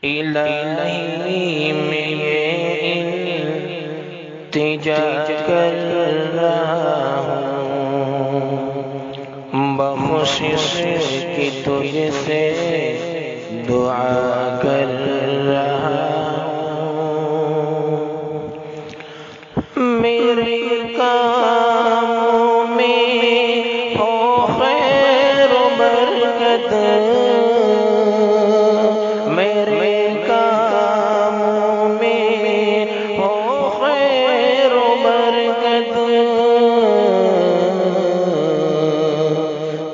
الہی میں یہ التجا کر رہا ہوں، بخشش کی تجھ سے دعا کر رہا ہوں، میرے کاموں میں ہو خیر و برکت، میرے کاموں میں ہو خیر و برکت،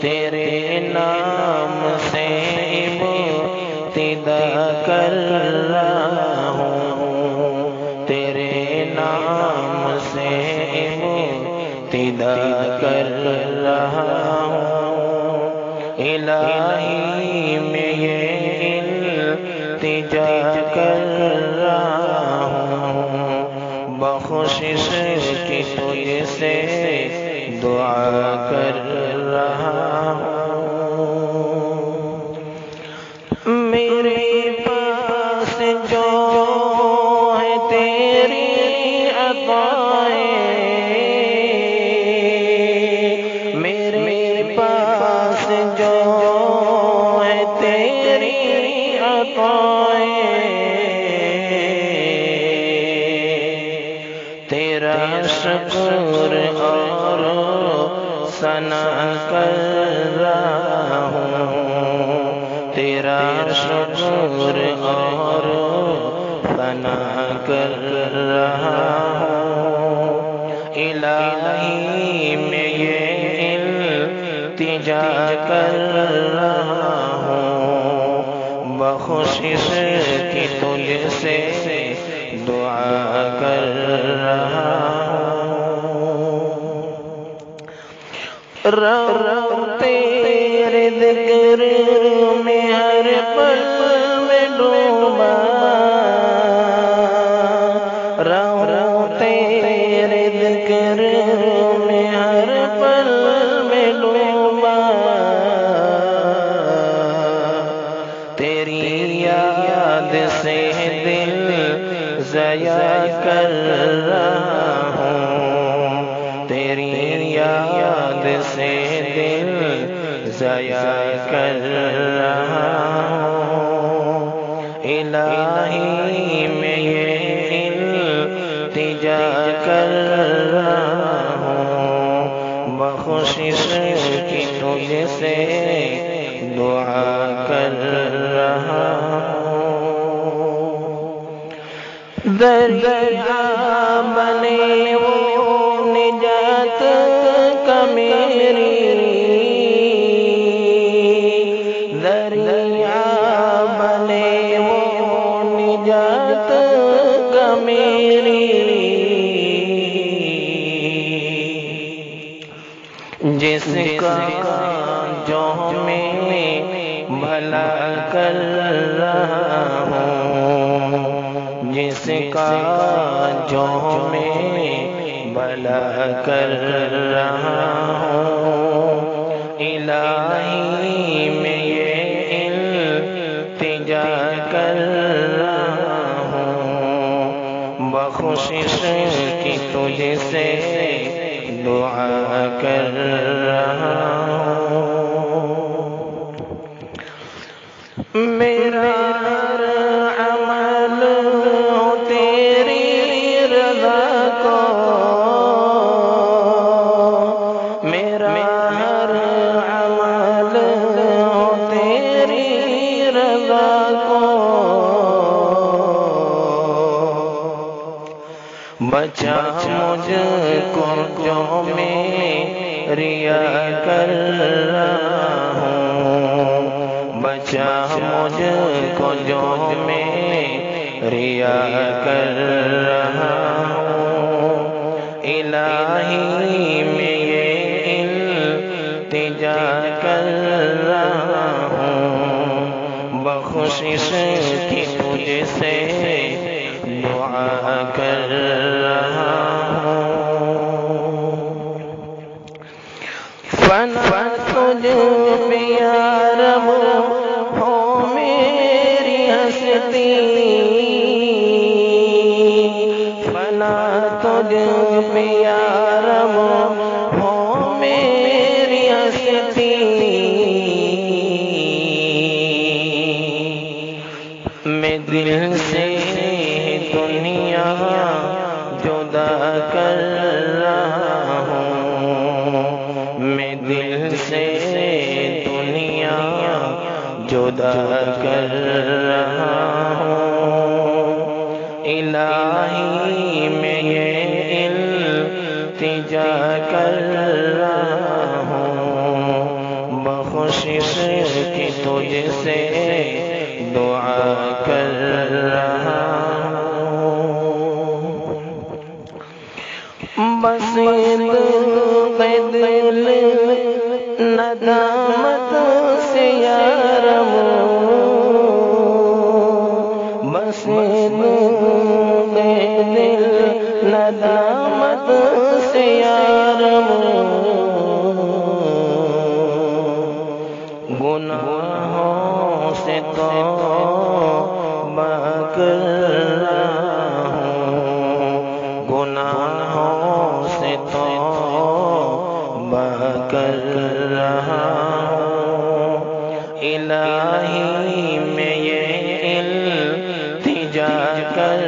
تیرے نام سے ابتدا کر رہا ہوں، تیرے نام سے ابتدا کر رہا ہوں، الہی میں یہ التجا کر رہا ہوں، بخشش کی تجھ سے دعا کر رہا ہوں، میرے پاس جو ہے تیری عطائیں، میرے پاس جو ہے تیری عطائیں، تیرا شکر اور ثنا کر رہا ہوں، تیرا شکر اور ثنا کر رہا ہوں، الہی میں یہ التجا کر رہا ہوں، بخشش کی تجھ سے دعا کر رہا ہوں، رہوں تیرے ذکر میں ہر پل میں ڈوبا، رہوں تیرے ذکر میں ہر پل میں ڈوبا، تیری یاد سے دل ضیاء کر رہا ہوں، تیری یاد سے دل ضیاء کر رہا ہوں، الہی میں یہ التجا کر رہا ہوں، بخشش کی تجھ سے دعا کر رہا ہوں، دریا بنے وہ نجات کا میری، دریا بنے وہ نجات کا میری، جس کا جو میں بھلا کر رہا ہوں، جس کا جو میں بھلا کر رہا ہوں، الہی میں یہ التجا کر رہا ہوں، بخشش کی تجھ سے دعا کر رہا ہوں، میرا ہر عمل ہو تیری رضا کو، میرا ہر عمل ہو تیری رضا کو، بچا مجھ کو جو میں ریا کر رہا ہوں، بچا مجھ کو جو میں ریا کر رہا ہوں، الہی میں یہ التجا کر رہا ہوں، بخشش کی تجھ سے دعا کر رہا ہوں، فنا تجھ پہ یا رب ہو میری ہستی، ہستی فنا تجھ پہ یا رب ہو میری ہستی میں دل سے دنیا جدا کر رہا ہوں میں دل سے دنیا جدا کر رہا ہوں الہی میں یہ التجا کر رہا ہوں بخشش کی تجھ سے دعا کر رہا ہوں بس دل ندامت سے یا رب بس دل ندامت سے یا رب گناہوں سے توبہ کر رہا ہوں گناہوں سے توبہ کر رہا ہوں الہی میں یہ التجا کر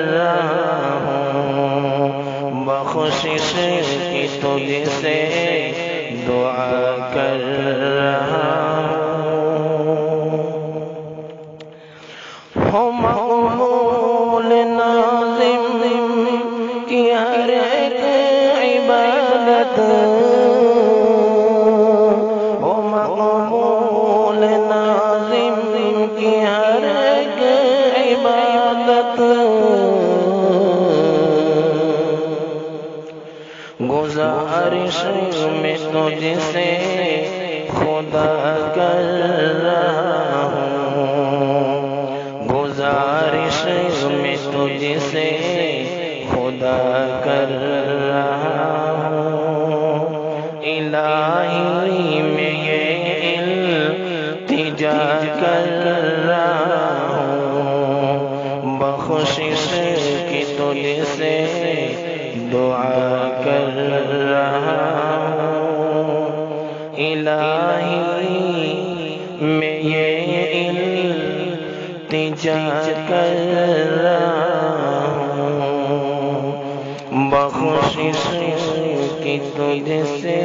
رہا ہوں بخشش کی تجھ سے دعا کر رہا ہوں مقبول ناظم کی ہر ایک عبادت مقبول ناظم کی ہر ایک عبادت گزارش میں تجھ سے خدا کر رہا ہوں گزارش میں تجھ سے خدا کر رہا ہوں الہی میں یہ التجا کر رہا ہوں بخشش کی تجھ سے دعا کر رہا ہوں الہی میں یہ التجا کر رہا ہوں بخشش کی تجھ سے